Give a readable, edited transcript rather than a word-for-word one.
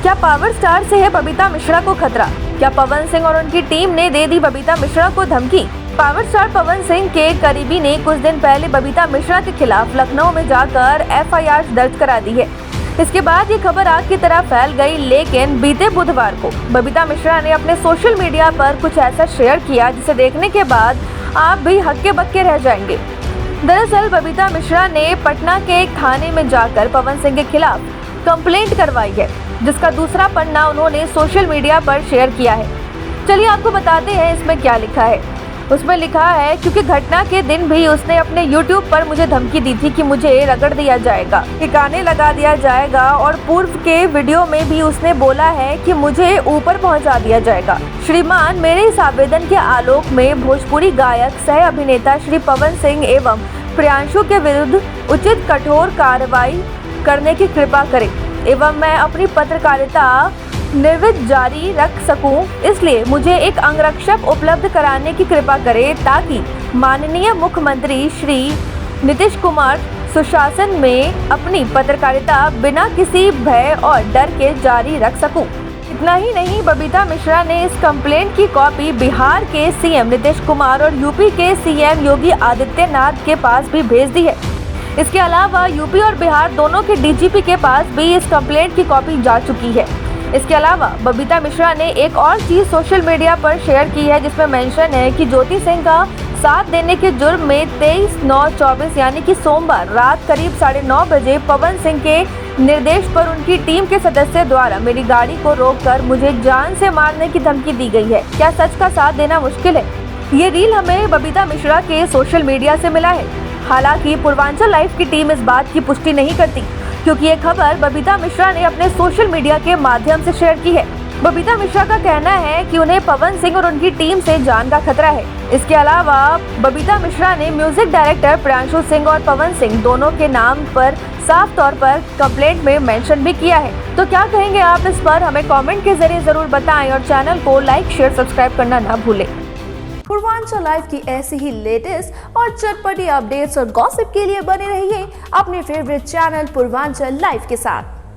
क्या power star से है बबीता मिश्रा को खतरा? क्या पवन सिंह और उनकी टीम ने दे दी बबीता मिश्रा को धमकी? पावर स्टार पवन सिंह के करीबी ने कुछ दिन पहले बबीता मिश्रा के खिलाफ लखनऊ में जाकर FIR दर्ज करा दी है। इसके बाद ये खबर आग की तरह फैल गई, लेकिन बीते बुधवार को बबीता मिश्रा ने अपने सोशल मीडिया पर कुछ ऐसा शेयर किया जिसे देखने के बाद आप भी हक्के बक्के रह जाएंगे। दरअसल बबीता मिश्रा ने पटना के एक थाने में जाकर पवन सिंह के खिलाफ कंप्लेंट करवाई है, जिसका दूसरा पन्ना उन्होंने सोशल मीडिया पर शेयर किया है। चलिए आपको बताते हैं इसमें क्या लिखा है। उसमें लिखा है, क्योंकि घटना के दिन भी उसने अपने YouTube पर मुझे धमकी दी थी कि मुझे रगड़ दिया जाएगा, ठिकाने लगा दिया जाएगा, और पूर्व के वीडियो में भी उसने बोला है कि मुझे ऊपर पहुंचा दिया जाएगा। श्रीमान, मेरे इस आवेदन के आलोक में भोजपुरी गायक सह अभिनेता श्री पवन सिंह एवं प्रियांशु के विरुद्ध उचित कठोर कार्रवाई करने की कृपा करें एवं मैं अपनी पत्रकारिता निर्विघ्न जारी रख सकूं, इसलिए मुझे एक अंगरक्षक उपलब्ध कराने की कृपा करें ताकि माननीय मुख्यमंत्री श्री नीतीश कुमार सुशासन में अपनी पत्रकारिता बिना किसी भय और डर के जारी रख सकूं। इतना ही नहीं, बबीता मिश्रा ने इस कंप्लेंट की कॉपी बिहार के CM नीतीश कुमार और यूपी के CM योगी आदित्यनाथ के पास भी भेज दी है। इसके अलावा यूपी और बिहार दोनों के DGP के पास भी इस कंप्लेंट की कॉपी जा चुकी है। इसके अलावा बबीता मिश्रा ने एक और चीज सोशल मीडिया पर शेयर की है, जिसमें मेंशन है कि ज्योति सिंह का साथ देने के जुर्म में 23/9/24 यानी कि सोमवार रात करीब 9:30 बजे पवन सिंह के निर्देश पर उनकी टीम के सदस्य द्वारा मेरी गाड़ी को रोककर मुझे जान से मारने की धमकी दी गई है। क्या सच का साथ देना मुश्किल है? ये रील हमें बबीता मिश्रा के सोशल मीडिया से मिला है। हालांकि पूर्वांचल लाइव की टीम इस बात की पुष्टि नहीं करती, क्योंकि ये खबर बबीता मिश्रा ने अपने सोशल मीडिया के माध्यम से शेयर की है। बबीता मिश्रा का कहना है कि उन्हें पवन सिंह और उनकी टीम से जान का खतरा है। इसके अलावा बबीता मिश्रा ने म्यूजिक डायरेक्टर प्रियांशु सिंह और पवन सिंह दोनों के नाम पर साफ तौर पर कंप्लेंट में मेंशन भी किया है। तो क्या कहेंगे आप इस पर? हमें कमेंट के जरिए जरूर बताएं और चैनल को लाइक, शेयर, सब्सक्राइब करना ना भूलें। पूर्वांचल लाइव की ऐसी ही लेटेस्ट और चटपटी अपडेट्स और गॉसिप के लिए बने रहिए अपने फेवरेट चैनल पूर्वांचल लाइव के साथ।